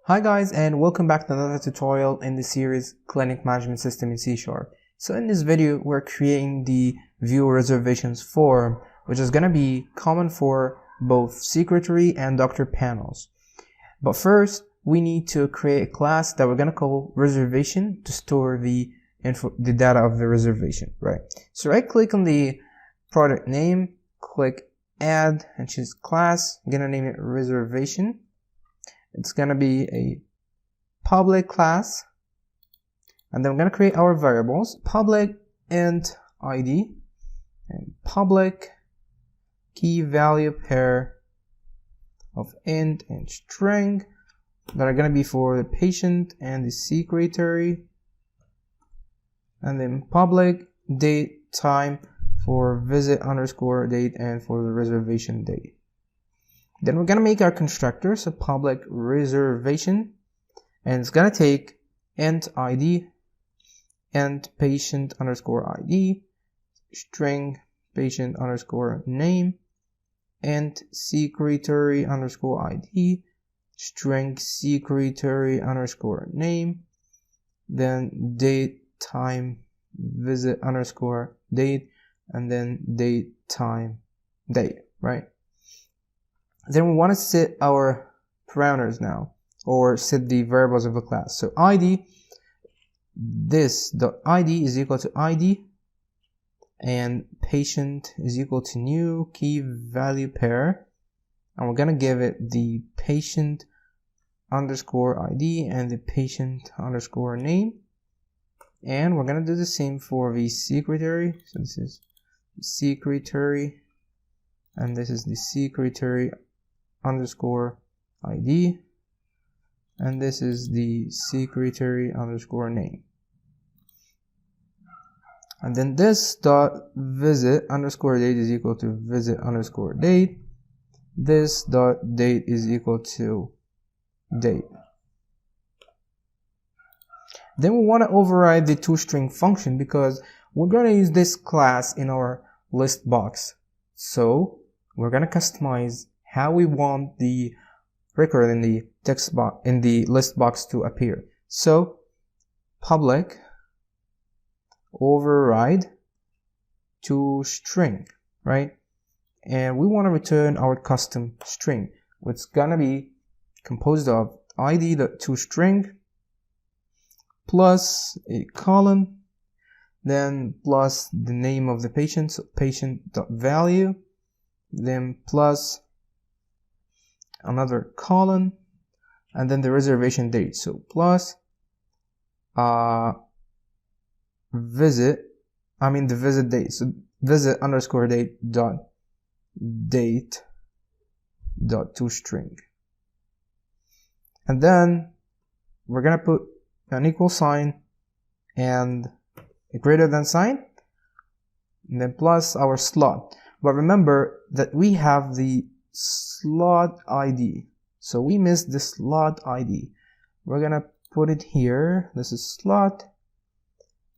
Hi guys, and welcome back to another tutorial in the series Clinic Management System in C#. So in this video we're creating the View Reservations form, which is going to be common for both secretary and doctor panels. But first we need to create a class that we're going to call Reservation to store the data of the reservation, right? So right click on the product name, click add and choose class. I'm going to name it Reservation. It's going to be a public class, and then we're going to create our variables: public int id and public key value pair of int and string that are going to be for the patient and the secretary, and then public date time for visit underscore date and for the reservation date. Then we're going to make our constructor, so public reservation, and it's going to take int id, int patient underscore id, string patient underscore name, int secretary underscore id, string secretary underscore name, then date time visit underscore date, and then date time date, right? Then we want to set our parameters now, or set the variables of the class. So id, this.id is equal to id, and patient is equal to new key value pair, and we're going to give it the patient underscore id and the patient underscore name. And we're going to do the same for the secretary. So this is secretary, and this is the secretary underscore id, and this is the secretary underscore name. And then this dot visit underscore date is equal to visit underscore date. This dot date is equal to date. Then we want to override the toString function because we're going to use this class in our list box. So we're going to customize how we want the record in the text box, in the list box, to appear. So public override toString, right? And we want to return our custom string, which is gonna be composed of id.toString plus a colon, then plus the name of the patient, so patient.value, then plus another colon, and then the reservation date, so plus the visit date, so visit underscore date dot date dot toString. And then we're gonna put an equal sign and a greater than sign, and then plus our slot. But remember that we have the slot ID, so we missed the slot ID. We're gonna put it here. This is slot,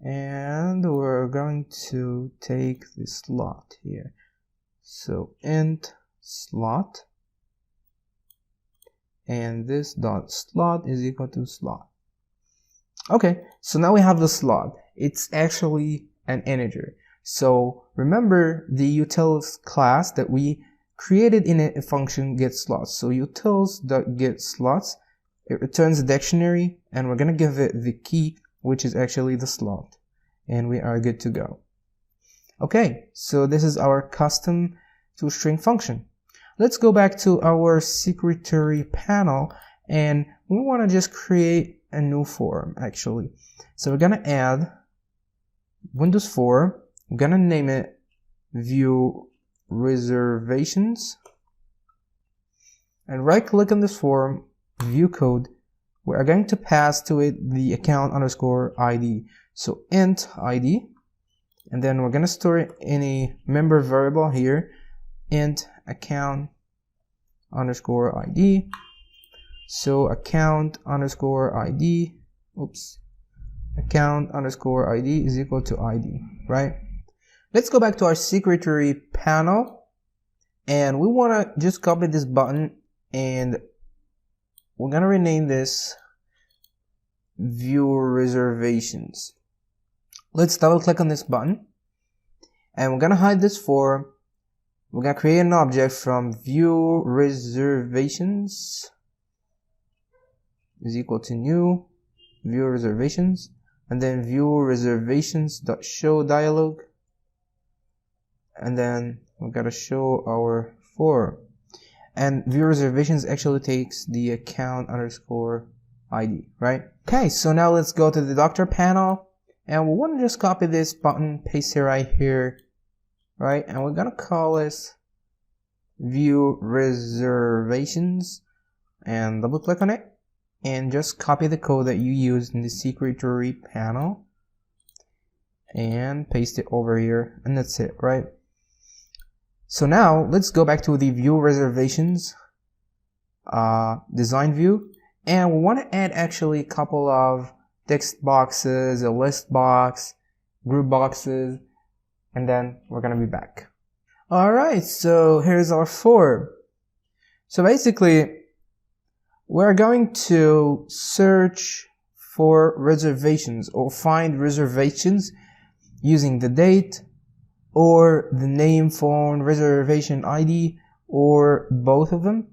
and we're going to take the slot here. So int slot, and this dot slot is equal to slot. Okay, so now we have the slot. It's actually an integer. So remember the utils class that we created in a function getSlots. So utils.getSlots, it returns a dictionary, and we're going to give it the key, which is actually the slot, and we are good to go. Okay, so this is our custom toString function. Let's go back to our secretary panel, and we want to just create a new form actually. So we're going to add Windows form. I'm going to name it View Reservations, and right click on this form, view code. We are going to pass to it the account underscore ID, so int ID, and then we're going to store it in a member variable here, int account underscore ID. So account underscore ID, account underscore ID is equal to ID, right? Let's go back to our secretary panel, and we want to just copy this button and we're gonna rename this View Reservations. Let's double click on this button, and we're gonna hide this form. We're gonna create an object from View Reservations is equal to new View Reservations, and then View Reservations.show dialog, and then we gotta show our form. And View Reservations actually takes the account underscore ID, right? Okay, so now let's go to the doctor panel, and we want to just copy this button, paste it right here, right? And we're gonna call this View Reservations, and double click on it, and just copy the code that you used in the secretary panel and paste it over here, and that's it, right? So now let's go back to the View Reservations design view, and we want to add actually a couple of text boxes, a list box, group boxes, and then we're gonna be back. Alright, so here's our form. So basically we're going to search for reservations or find reservations using the date or the name, phone, reservation ID, or both of them,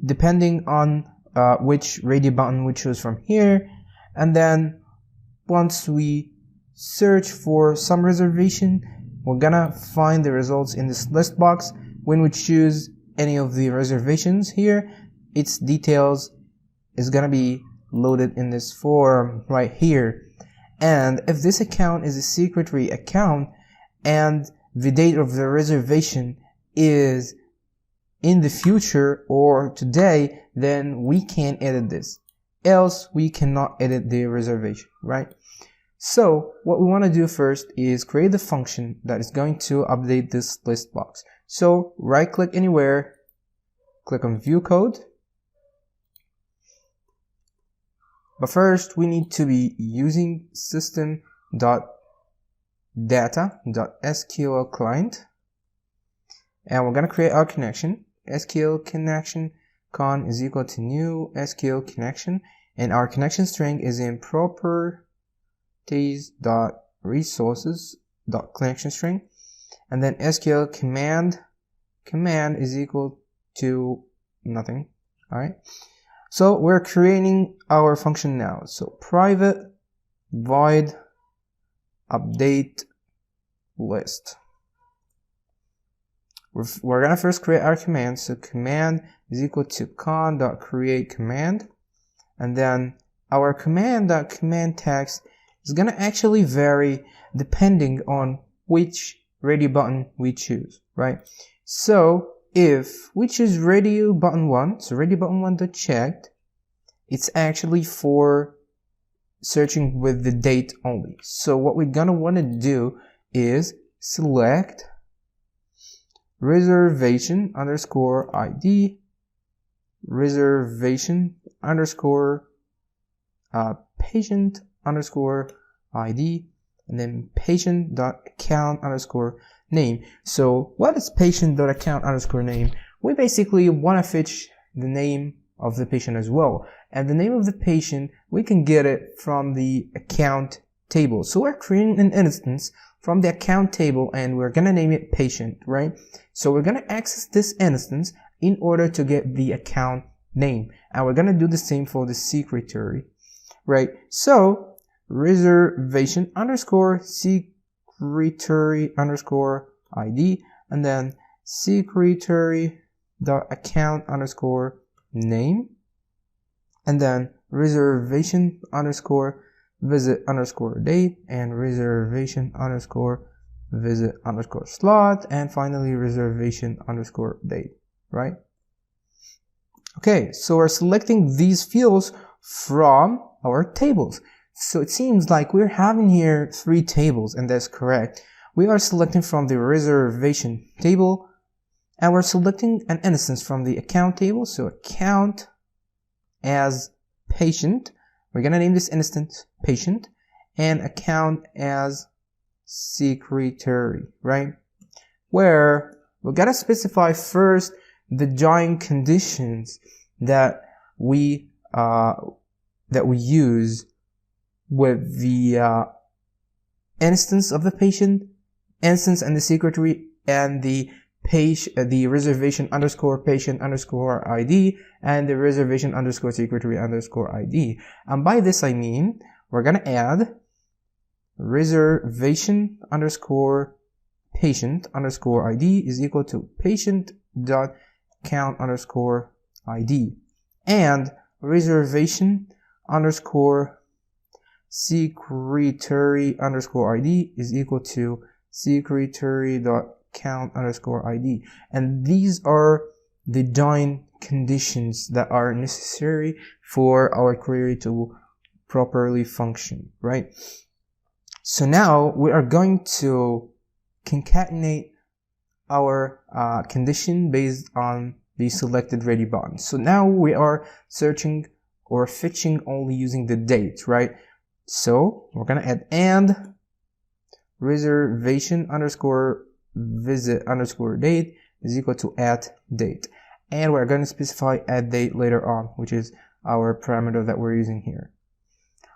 depending on which radio button we choose from here. And then once we search for some reservation, we're gonna find the results in this list box. When we choose any of the reservations here, its details is gonna be loaded in this form right here. And if this account is a secretary account and the date of the reservation is in the future or today, then we can edit this. Else we cannot edit the reservation, right? So what we want to do first is create the function that is going to update this list box. So right click anywhere, click on view code. But first we need to be using system.data.sql client, and we're going to create our connection. SQL connection con is equal to new SQL connection, and our connection string is in properties.resources.connection string, and then SQL command is equal to nothing. All right, so we're creating our function now. So private void update list. We're gonna first create our command. So command is equal to con.create command, and then our command.command text is gonna actually vary depending on which radio button we choose, right? So if we choose radio button 1, so radio button 1.checked, it's actually for searching with the date only. So what we're gonna want to do is select reservation underscore ID, reservation underscore patient underscore ID, and then patient.account underscore name. So what is patient.account underscore name? We basically want to fetch the name of the patient as well, and the name of the patient we can get it from the account table. So we're creating an instance from the account table, and we're gonna name it patient, right? So we're gonna access this instance in order to get the account name, and we're gonna do the same for the secretary, right? So reservation underscore secretary underscore ID, and then secretary dot account underscore name, and then reservation underscore visit underscore date, and reservation underscore visit underscore slot, and finally reservation underscore date, right? Okay, so we're selecting these fields from our tables. So it seems like we're having here 3 tables, and that's correct. We are selecting from the reservation table, and we're selecting an instance from the account table. So account as patient, we're gonna name this instance patient, and account as secretary, right? Where we gotta specify first the join conditions that we use with the instance of the patient, instance and the secretary, and the reservation underscore patient underscore ID and the reservation underscore secretary underscore ID. And by this I mean we're gonna add reservation underscore patient underscore ID is equal to patient dot count underscore ID, and reservation underscore secretary underscore ID is equal to secretary dot count underscore ID. And these are the join conditions that are necessary for our query to properly function, right? So now we are going to concatenate our condition based on the selected ready button. So now we are searching or fetching only using the date, right? So we're gonna add and reservation underscore visit underscore date is equal to at date, and we're going to specify at date later on, which is our parameter that we're using here.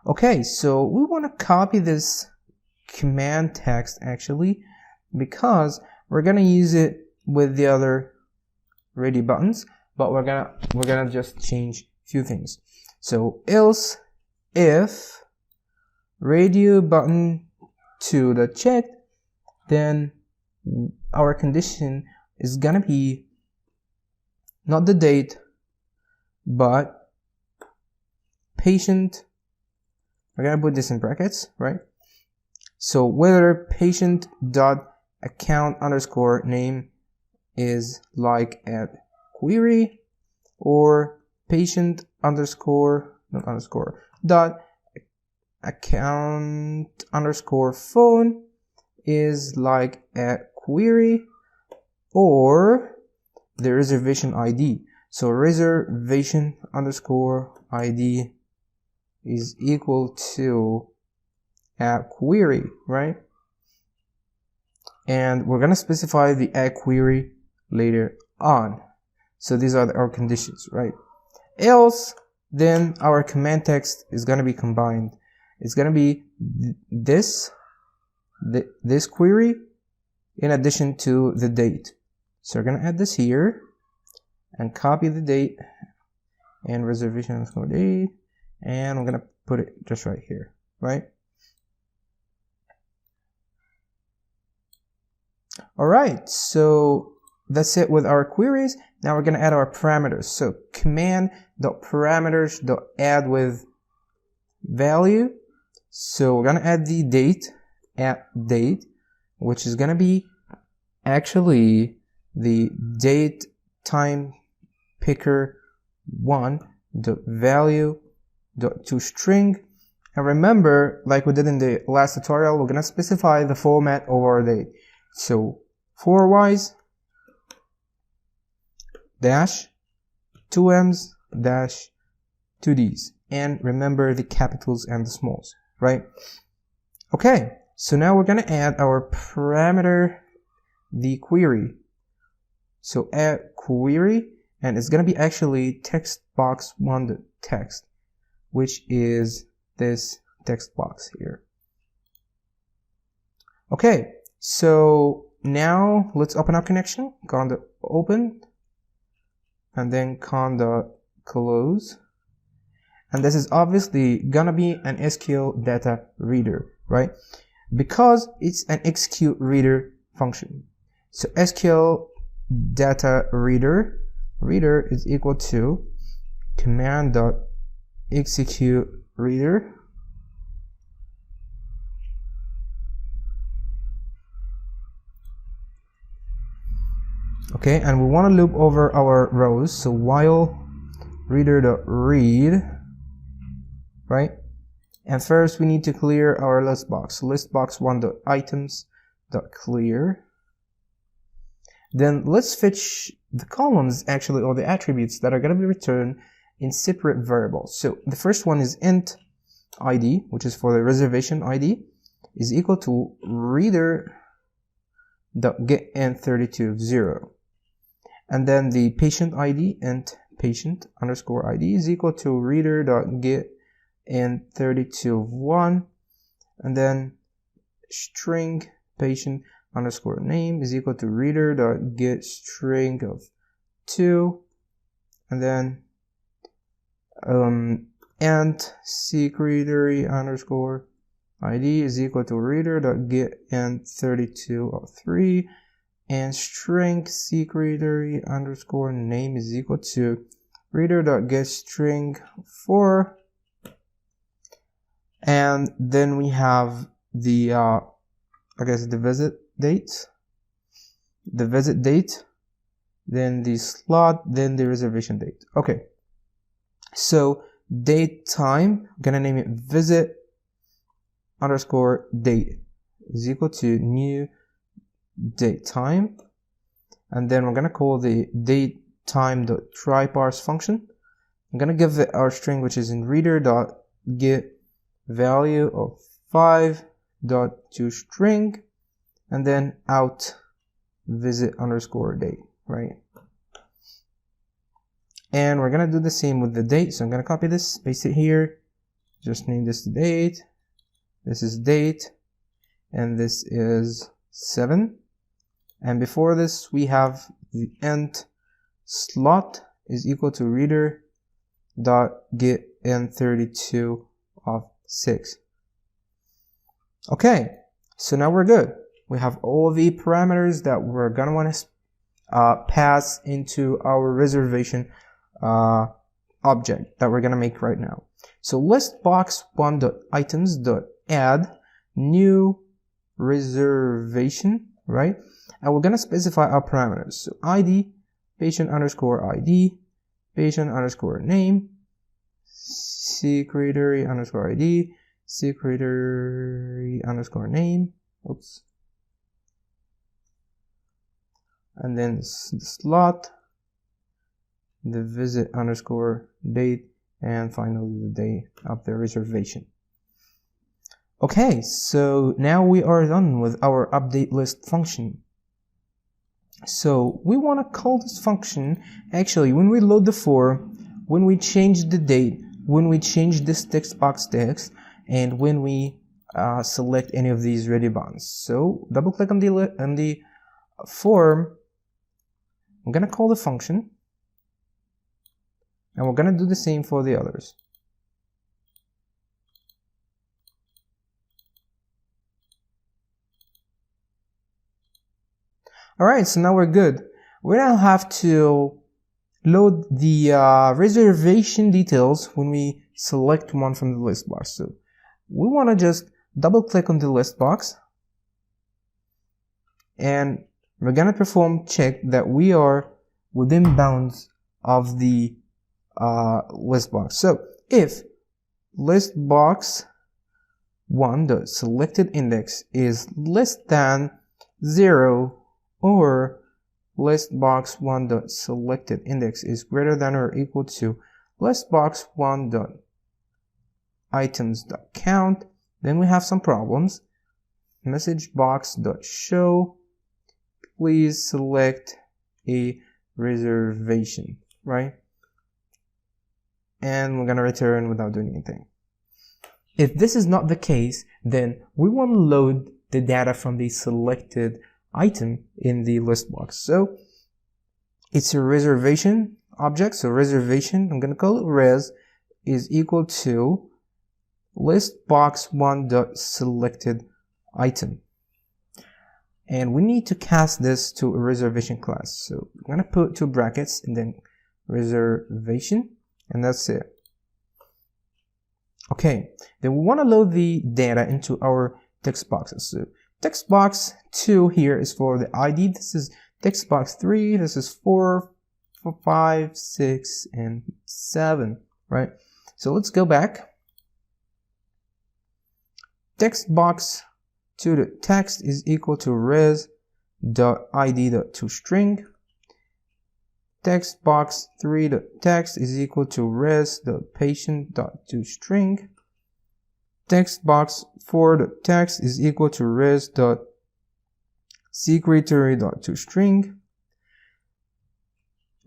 Okay, so we want to copy this command text actually, because we're gonna use it with the other ready buttons, but we're gonna just change a few things. So else if radio button 2 the checked, then our condition is gonna be not the date but patient. We're gonna put this in brackets, right? So whether patient dot account underscore name is like at query, or patient underscore not underscore dot account underscore phone is like at query, or the reservation ID. So reservation underscore ID is equal to at query, right? And we're gonna specify the at query later on. So these are our conditions, right? Else, then our command text is gonna be combined. It's gonna be this query in addition to the date. So we're gonna add this here and copy the date and reservation underscore date, and we're gonna put it just right here, right? Alright, so that's it with our queries. Now we're gonna add our parameters. So command.parameters.add with value. So we're gonna add the date at date, which is gonna be actually the date time picker 1 the value to string. And remember, like we did in the last tutorial, we're gonna specify the format of our date. So for wise dash 2m's dash 2d's, and remember the capitals and the smalls, right? Okay, so now we're gonna add our parameter, the query. So add query, and it's gonna be actually text box 1 the text, which is this text box here. Okay, so now let's open our connection. Conda open, and then conda close. And this is obviously gonna be an SQL data reader, right? Because it's an execute reader function. So SQL data reader is equal to command.execute reader. Okay, and we want to loop over our rows. So while reader.read, right? And first we need to clear our list box. So list box 1.items.clear. Then let's fetch the columns actually, or the attributes that are going to be returned in separate variables. So the first one is int ID, which is for the reservation ID, is equal to reader.getInt32 0. And then the patient ID, int patient underscore ID is equal to reader dot get and 32 of 1, and then string patient underscore name is equal to reader dot get string of 2, and then and secretary underscore ID is equal to reader dot get and 32 of 3, and string secretary underscore name is equal to reader dot get string 4, and then we have the the visit date, then the slot, then the reservation date. Okay, so date time, I'm gonna name it visit underscore date is equal to new date time, and then we're gonna call the date time dot try parse function. I'm gonna give it our string, which is in reader dot get value of 5 dot to string, and then out visit underscore date, right? And we're gonna do the same with the date. So I'm gonna copy this, paste it here, just name this date, this is date, and this is 7. And before this we have the end slot is equal to reader dot get and 32 of 6. Okay, so now we're good. We have all the parameters that we're gonna want to pass into our reservation object that we're gonna make right now. So listbox1.items.add new reservation, right? And we're gonna specify our parameters. So ID, patient underscore ID, patient underscore name, secretary underscore ID, secretary underscore name, oops, and then the slot, the visit underscore date, and finally the day of the reservation. Okay, so now we are done with our update list function. So we want to call this function actually when we load the form, when we change the date, when we change this text box text, and when we select any of these ready bonds. So double click on the form. I'm gonna call the function, and we're gonna do the same for the others. Alright, so now we're good. We now have to load the reservation details when we select one from the list box. So we want to just double click on the list box, and we're going to perform check that we are within bounds of the list box. So if list box 1 the selected index is less than 0, or list box 1 dot selected index is greater than or equal to list box 1 dot items dot count, then we have some problems. Message box dot show, please select a reservation, right? And we're gonna return without doing anything. If this is not the case, then we want to load the data from the selected item in the list box. So it's a reservation object. So reservation, I'm going to call it res, is equal to list box 1 dot selected item, and we need to cast this to a reservation class. So I'm going to put 2 brackets and then reservation, and that's it. Okay, then we want to load the data into our text boxes. So text box 2 here is for the ID. This is text box 3. This is 4, 5, 6, and 7, right? So let's go back. Text box 2 the text is equal to res.id.toString. Text box 3 the text is equal to res.patient.toString. Text box 4 the text is equal to res.secretary.toString.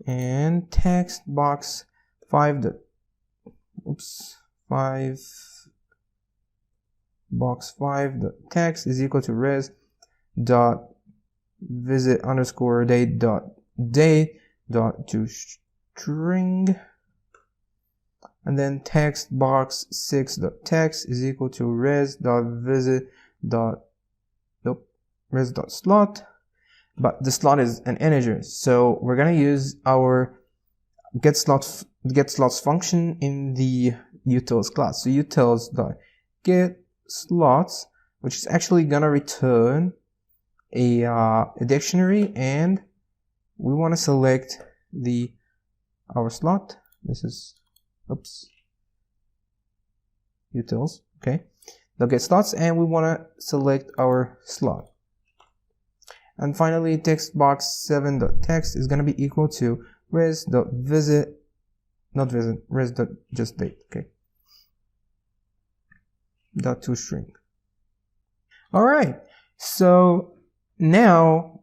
and text box 5 box 5 text is equal to res dot visit underscore date dot to string, and then text box 6 text is equal to res dot visit dot res dot slot, but the slot is an integer, so we're gonna use our get slots function in the utils class. So utils dot get slots, which is actually gonna return a dictionary, and we want to select our slot. This is utils, okay, they'll get slots, and we want to select our slot. And finally, text box 7 text is going to be equal to res visit res just date, okay, dot to string. All right, so now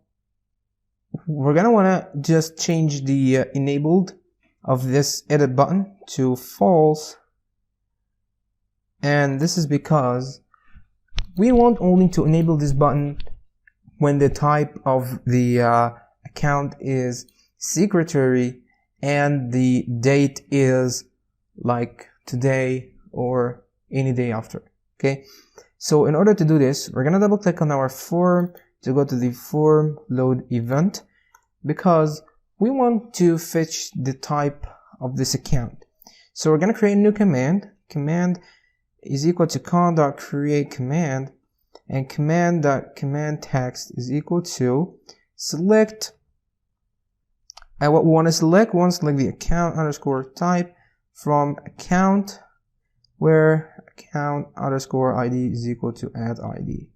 we're gonna want to just change the enabled of this edit button to false, and this is because we want only to enable this button when the type of the account is secretary and the date is like today or any day after. Okay, so in order to do this, we're gonna double click on our form to go to the form load event, because we want to fetch the type of this account. So we're gonna create a new command. Command is equal to con.create command, and command.command text is equal to select. And what we want to select, the account underscore type from account, where account underscore ID is equal to add ID,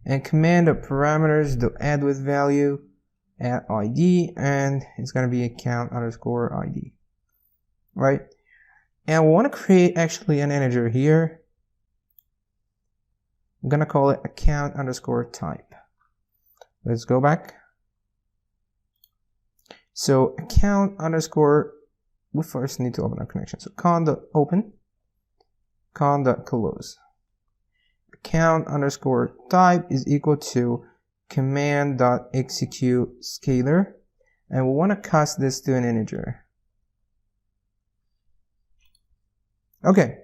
and command the parameters to add with value add ID, and it's going to be account underscore ID, right? And we want to create actually an integer here. I'm going to call it account underscore type. Let's go back. So account underscore, we first need to open our connection. So con.open, con.close. Account underscore type is equal to command.execute scalar, and we want to cast this to an integer. Okay,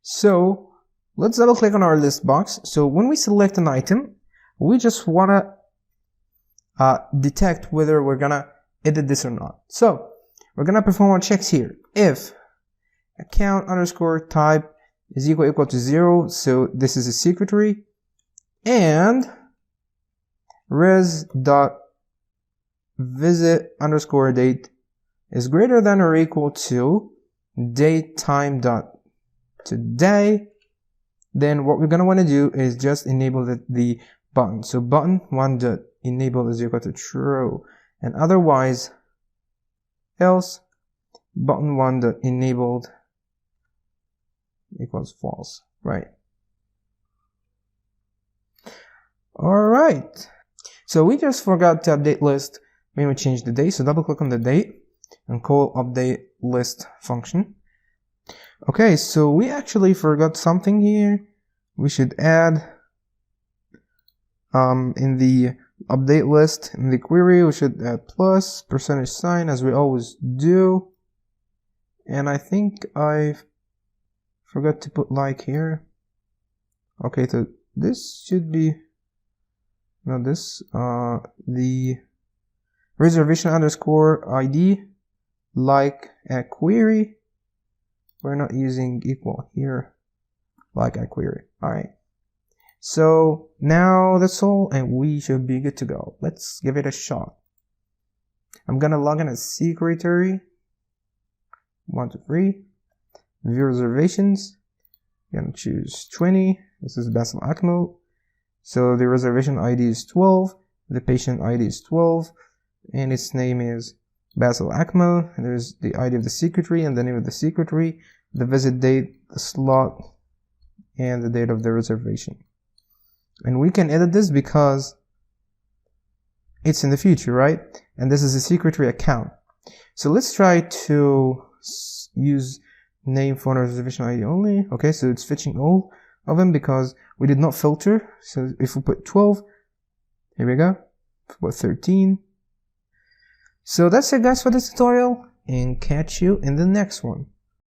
so let's double click on our list box. So when we select an item, we just want to detect whether we're gonna edit this or not. So we're gonna perform our checks here. If account underscore type is equal to 0, so this is a secretary, and res dot visit underscore date is greater than or equal to date time dot today, then what we're going to want to do is just enable the button. So button 1 dot enable is equal to true, and otherwise else button 1 dot enabled equals false, right? All right, so we just forgot to update list when we change the date. So double click on the date and call update list function. Okay, so we actually forgot something here. We should add in the update list, in the query, we should add plus %, as we always do. And I think I forgot to put like here. Okay, so this should be, no, this, the reservation underscore ID like a query. We're not using equal here, like a query. All right. So now that's all, and we should be good to go. Let's give it a shot. I'm gonna log in as secretary. 1, 2, 3. View reservations. I'm gonna choose 20. This is BasselTech. So the reservation ID is 12. The patient ID is 12, and its name is BasselTech. There's the ID of the secretary and the name of the secretary, the visit date, the slot, and the date of the reservation. And we can edit this because it's in the future, right? And this is a secretary account. So let's try to use name phone reservation ID only. Okay, so it's fetching all of them because we did not filter. So if we put 12, here we go. If we put 13. So that's it guys for this tutorial, and catch you in the next one.